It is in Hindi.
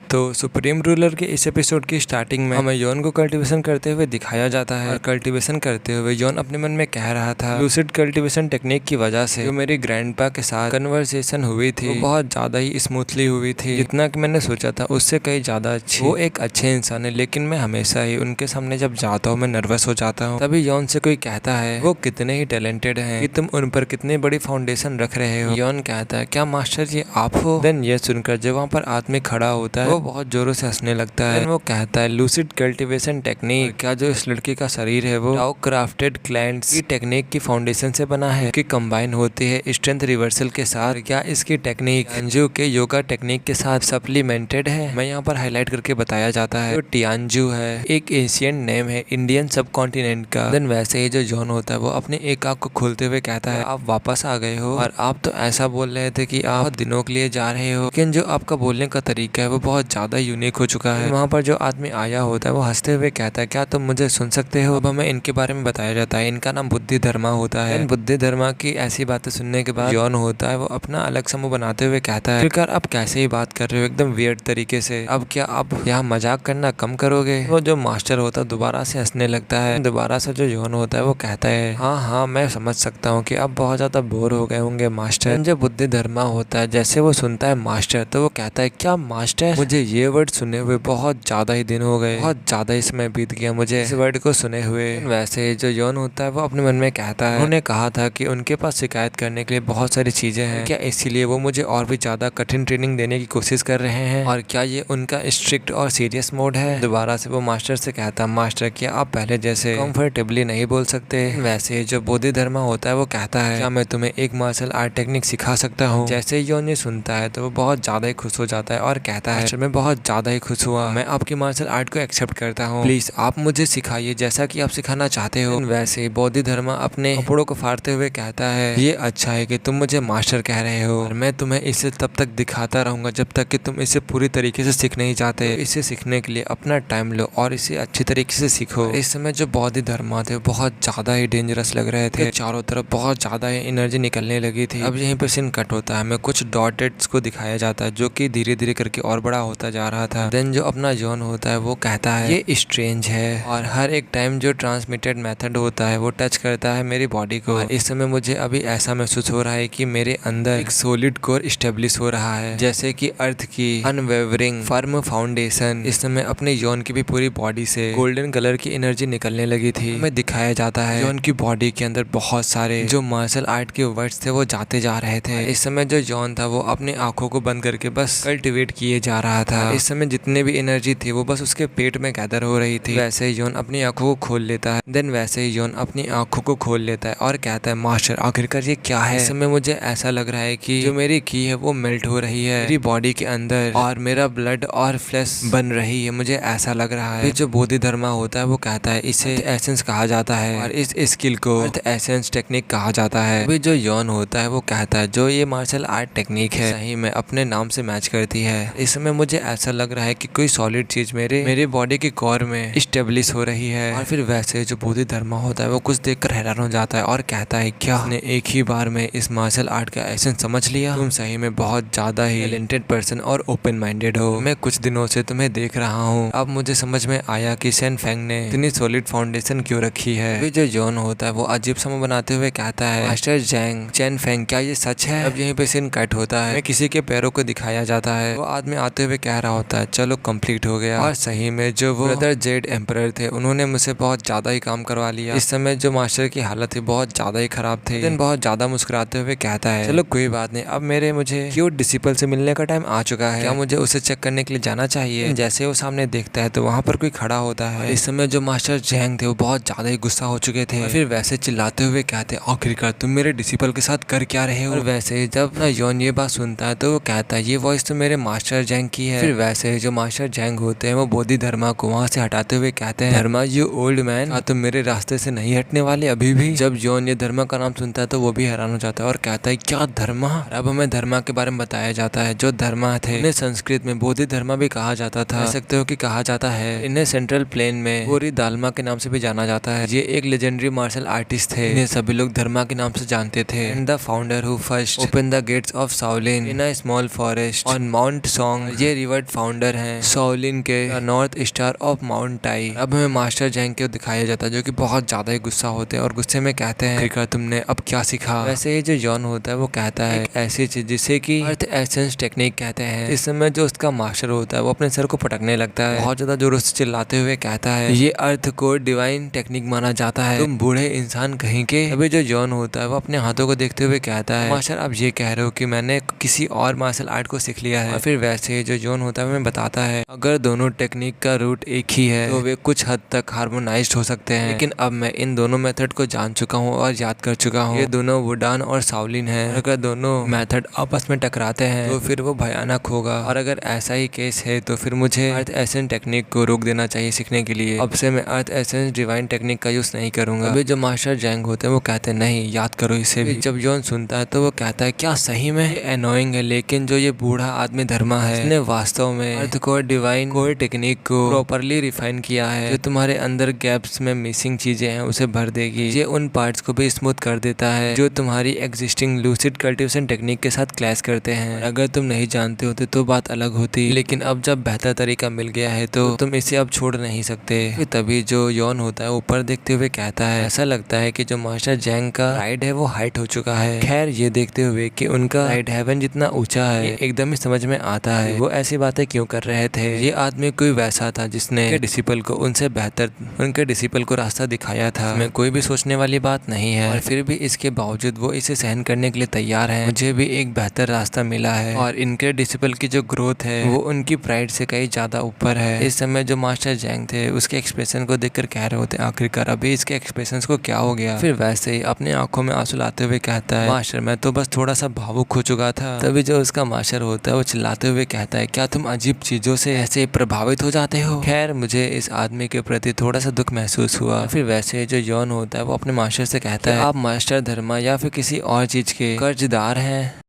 तो सुप्रीम रूलर के इस एपिसोड की स्टार्टिंग में हमें यॉन को कल्टीवेशन करते हुए दिखाया जाता है और कल्टीवेशन करते हुए यॉन अपने मन में कह रहा था लूसिड कल्टीवेशन टेक्निक की वजह से जो मेरी ग्रैंडपा के साथ कन्वर्सेशन हुई थी वो बहुत ज्यादा ही स्मूथली हुई थी, जितना कि मैंने सोचा था उससे कई ज्यादा अच्छी। वो एक अच्छे इंसान है, लेकिन मैं हमेशा ही उनके सामने जब जाता हूँ मैं नर्वस हो जाता हूँ। तभी यॉन से कोई कहता है वो कितने ही टैलेंटेड हैं कि तुम उन पर कितनी बड़ी फाउंडेशन रख रहे हो। यॉन कहता है क्या मास्टर जी आप हो? देन ये सुनकर जब वहाँ पर आदमी खड़ा होता है वो बहुत जोरों से हंसने लगता है। वो कहता है लूसिड कल्टीवेशन टेक्निक, क्या जो इस लड़की का शरीर है वो टाओ क्राफ्टेड क्लाइंट्स की टेक्निक की फाउंडेशन से बना है कि कंबाइन होती है स्ट्रेंथ रिवर्सल के साथ? क्या इसकी टेक्निक टियानजू के योगा टेक्निक के साथ सप्लीमेंटेड है? मैं यहाँ पर हाईलाइट करके बताया जाता है जो टियानजू है एक एशियन नेम है इंडियन सब कॉन्टिनेंट का। देन वैसे ही जो जॉन होता है वो अपने एक आंख को खोलते हुए कहता है आप वापस आ गए हो और आप तो ऐसा बोल रहे थे कि आप दिनों के लिए जा रहे हो, लेकिन जो आपका बोलने का तरीका है वो बहुत ज्यादा यूनिक हो चुका है। वहाँ पर जो आदमी आया होता है वो हंसते हुए कहता है क्या तुम मुझे सुन सकते हो? अब हमें इनके बारे में बताया जाता है इनका नाम बुद्धि धर्मा होता है। बुद्धि धर्मा की ऐसी बातें सुनने के बाद जॉन होता है वो अपना अलग समूह बनाते हुए कहता है फिर आप कैसे ही बात कर रहे हो एकदम वियर्ड तरीके से, अब क्या आप यहाँ मजाक करना कम करोगे? वो जो मास्टर होता है दोबारा से हंसने लगता है। दोबारा से जो जॉन होता है वो कहता है हाँ मैं समझ सकता हूँ कि आप बहुत ज्यादा बोर हो गए होंगे मास्टर। जो बुद्धि धर्मा होता है जैसे वो सुनता है मास्टर तो वो कहता है क्या मास्टर? मुझे ये वर्ड सुने हुए बहुत ज्यादा ही दिन हो गए, बहुत ज्यादा ही समय बीत गया मुझे इस वर्ड को सुने हुए। वैसे जो यॉन होता है वो अपने मन में कहता है उन्होंने कहा था कि उनके पास शिकायत करने के लिए बहुत सारी चीजें हैं, क्या इसीलिए वो मुझे और भी ज्यादा कठिन ट्रेनिंग देने की कोशिश कर रहे हैं और क्या ये उनका स्ट्रिक्ट और सीरियस मोड है? दोबारा से वो मास्टर से कहता है मास्टर क्या आप पहले जैसे कंफर्टेबली नहीं बोल सकते? वैसे जो बोधि धर्मा होता है वो कहता है क्या मैं तुम्हें एक मार्शल आर्ट टेक्निक सिखा सकता हूँ? जैसे यॉन ये सुनता है तो वो बहुत ज्यादा ही खुश हो जाता है और कहता है मैं बहुत ज्यादा ही खुश हुआ, मैं आपकी मार्शल आर्ट को एक्सेप्ट करता हूँ, प्लीज आप मुझे सिखाइए जैसा कि आप सिखाना चाहते हो। वैसे बोधि धर्मा अपने कपड़ों को फाड़ते हुए कहता है ये अच्छा है कि तुम मुझे मास्टर कह रहे हो और मैं तुम्हें इसे तब तक दिखाता रहूंगा जब तक कि तुम इसे पूरी तरीके से सीख नहीं जाते। तो इसे सीखने के लिए अपना टाइम लो और इसे अच्छी तरीके से सीखो। इस समय जो बोधि धर्मा थे बहुत ज्यादा ही डेंजरस लग रहे थे, चारों तरफ बहुत ज्यादा ही एनर्जी निकलने लगी थी। अब यहीं पे सीन कट होता है, हमें कुछ डॉटेड्स को दिखाया जाता है जो कि धीरे धीरे करके और बड़ा होता जा रहा था। देन जो अपना जॉन होता है वो कहता है ये स्ट्रेंज है और हर एक टाइम जो ट्रांसमिटेड मेथड होता है वो टच करता है मेरी बॉडी को। इस समय मुझे अभी ऐसा महसूस हो रहा है कि मेरे अंदर एक सॉलिड कोर स्टेब्लिश हो रहा है, जैसे कि अर्थ की अनवेवरिंग फर्म फाउंडेशन। इस समय अपने जॉन की भी पूरी बॉडी से गोल्डन कलर की एनर्जी निकलने लगी थी। हमें दिखाया जाता है जॉन की बॉडी के अंदर बहुत सारे जो मार्शल आर्ट के वर्ड्स थे वो जाते जा रहे थे। इस समय जो जॉन था वो अपनी आंखों को बंद करके बस कल्टिवेट किए जा रहा था। इस समय जितने भी एनर्जी थी वो बस उसके पेट में गैदर हो रही थी। वैसे ही जॉन अपनी आंखों को खोल लेता है। देन वैसे ही जॉन अपनी आंखों को खोल लेता है और कहता है मास्टर आखिरकार ये क्या है? इस समय मुझे ऐसा लग रहा है कि जो मेरी की है वो मेल्ट हो रही है मेरी बॉडी के अंदर और मेरा ब्लड और फ्लैश बन रही है, मुझे ऐसा लग रहा है। जो बोधि धर्मा होता है वो कहता है इसे एसेंस कहा जाता है और इस स्किल को अर्थ एसेंस टेक्निक कहा जाता है। अभी जो यॉन होता है वो कहता है जो ये मार्शल आर्ट टेक्निक है सही में अपने नाम से मैच करती है। इस समय मुझे ऐसा लग रहा है कि कोई सॉलिड चीज मेरे बॉडी के कोर में स्टेब्लिश हो रही है। और फिर वैसे जो बोधि धर्मा होता है वो कुछ देखकर हैरान हो जाता है और कहता है क्या आपने एक ही बार में इस मार्शल आर्ट का एसेंस समझ लिया? तुम सही में बहुत ज्यादा ही टैलेंटेड पर्सन और ओपन माइंडेड हो। मैं कुछ दिनों से तुम्हें देख रहा हूँ, अब मुझे समझ में आया कि शन फेंग ने इतनी सॉलिड फाउंडेशन क्यों रखी है। अभी जो जॉन होता है वो अजीब समूह बनाते हुए कहता है मास्टर जैंग चेन फेंग क्या ये सच है? अब यहीं पे सीन कट होता है, किसी के पैरों को दिखाया जाता है। वो आदमी आते हुए कह रहा होता है चलो कंप्लीट हो गया। और सही में जो वो ब्रदर जेड एम्परर थे उन्होंने मुझसे बहुत ज्यादा ही काम करवा लिया। इस समय जो मास्टर की हालत थी बहुत ज्यादा ही खराब थी। दिन बहुत ज्यादा मुस्कुराते हुए कहता है चलो कोई बात नहीं, अब मुझे क्यूट डिसिपल से मिलने का टाइम आ चुका है, क्या मुझे उसे चेक करने के लिए जाना चाहिए? जैसे वो सामने देखता है तो वहाँ पर कोई खड़ा होता है। इस समय जो मास्टर जैंग थे वो बहुत ज्यादा ही गुस्सा हो चुके थे। फिर वैसे चिल्लाते हुए कहते आखिरकार तुम मेरे डिसिपल के साथ कर क्या रहे हो? और वैसे जब ना यॉन ये बात सुनता है तो वो कहता है ये वॉइस तो मेरे मास्टर जैंग की है। फिर वैसे जो मास्टर जैंग होते हैं वो बोधि धर्मा को वहाँ से हटाते हुए कहते हैं धर्मा यू ओल्ड मैन, तुम मेरे रास्ते से नहीं हटने वाले अभी भी? जब यॉन ये धर्मा का नाम सुनता है तो वो भी हैरान हो जाता है और कहता है क्या धर्मा? अब हमें धर्मा के बारे में बताया जाता है। जो धर्मा थे इन्हें संस्कृत में बोधि धर्मा भी कहा जाता था, कह सकते हो कि कहा जाता है। इन्हें सेंट्रल प्लेन में बोरी दालमा के नाम से भी जाना जाता है। ये एक लेजेंडरी मार्शल आर्टिस्ट थे, इन्हें सभी लोग धर्मा के नाम से जानते थे। And the founder who first open the gates of Shaolin in a small forest on mount song. ये रिवर्ड फाउंडर हैं शाओलिन के north star of mount tie. अब हमें मास्टर जैंग को दिखाया जाता है जो कि बहुत ज्यादा ही गुस्सा होते हैं और गुस्से में कहते हैं आखिरकार तुमने अब क्या सीखा। वैसे ही जो जॉन होता है वो कहता है एक ऐसी चीज जिसे कि अर्थ एसेंस टेक्निक कहते हैं। इस समय जो उसका मास्टर होता है वो अपने सर को पटकने लगता है, बहुत ज्यादा जोरों से चिल्लाते हुए कहता है ये अर्थ को डिवाइन टेक्निक माना जाता है, तुम बूढ़े इंसान कहीं के। अभी जो जॉन होता है वो अपने हाथों को देखते हुए कहता है मास्टर आप ये कह रहे हो कि मैंने किसी और मार्शल आर्ट को सीख लिया है। और फिर वैसे ही जो जॉन होता है हमें बताता है अगर दोनों टेक्निक का रूट एक ही है तो वे कुछ हद तक हार्मोनाइज्ड हो सकते हैं, लेकिन अब मैं इन दोनों मेथड को जान चुका हूँ और याद कर चुका हूँ। ये दोनों वुडान और शाओलिन है। अगर दोनों मेथड आपस में टकराते हैं तो फिर वो भयानक होगा, और अगर ऐसा ही केस है तो फिर मुझे अर्थ एसेंस टेक्निक को रोक देना चाहिए सीखने के लिए। अब से मैं अर्थ एसेंस डिवाइन टेक्निक का यूज नहीं करूंगा। अभी जो मास्टर जैंग होते हैं वो कहते हैं नहीं याद करो इसे भी। जब जॉन सुनता है तो वो कहता है क्या सही में एनोइंग है, लेकिन जो ये बूढ़ा आदमी धर्मा है इसने वास्तव में earth core divine core technique को प्रॉपरली रिफाइन किया है, जो तुम्हारे अंदर गैप्स में मिसिंग चीजें हैं उसे भर देगी। ये उन पार्ट्स को भी स्मूथ कर देता है जो तुम्हारी एग्जिस्टिंग लूसिड कल्टीवेशन टेक्निक के साथ क्लैश करते हैं। अगर तुम नहीं जानते होते तो बात अलग होती, लेकिन अब जब बेहतर तरीका मिल गया है तो तुम इसे अब छोड़ नहीं सकते। फिर तभी जो यॉन होता है ऊपर देखते हुए कहता है ऐसा लगता है कि जो मास्टर जैंग का राइड है वो हाइट हो चुका है। खैर ये देखते हुए कि उनका राइड हेवन जितना ऊंचा है एकदम ही समझ में आता है वो ऐसी बातें क्यों कर रहे थे। ये आदमी कोई वैसा था जिसने डिसिपल को उनसे बेहतर उनके डिसिपल को रास्ता दिखाया था। इसमें कोई भी सोचने वाली बात नहीं है, और फिर भी इसके बावजूद वो इसे सहन करने के लिए तैयार है। मुझे भी एक बेहतर रास्ता मिला है, और इनके डिसिपल की जो ग्रोथ है वो उनकी प्राइड से कहीं ज्यादा ऊपर है। इस समय जो मास्टर जैंग थे उसके एक्सप्रेशन को देखकर कह रहे होते आखिरकार अभी इसके एक्सप्रेशन को क्या हो गया। फिर वैसे ही अपने आंखों में आंसू लाते हुए कहता है मास्टर मैं तो बस थोड़ा सा भावुक हो चुका था। तभी जो उसका मास्टर होता है वो चिल्लाते हुए कहता है क्या तुम अजीब चीजों से ऐसे प्रभावित हो जाते हो। खैर मुझे इस आदमी के प्रति थोड़ा सा दुख महसूस हुआ। फिर वैसे जो यॉन होता है वो अपने मास्टर से कहता है आप मास्टर धर्मा या फिर किसी और चीज के कर्जदार हैं।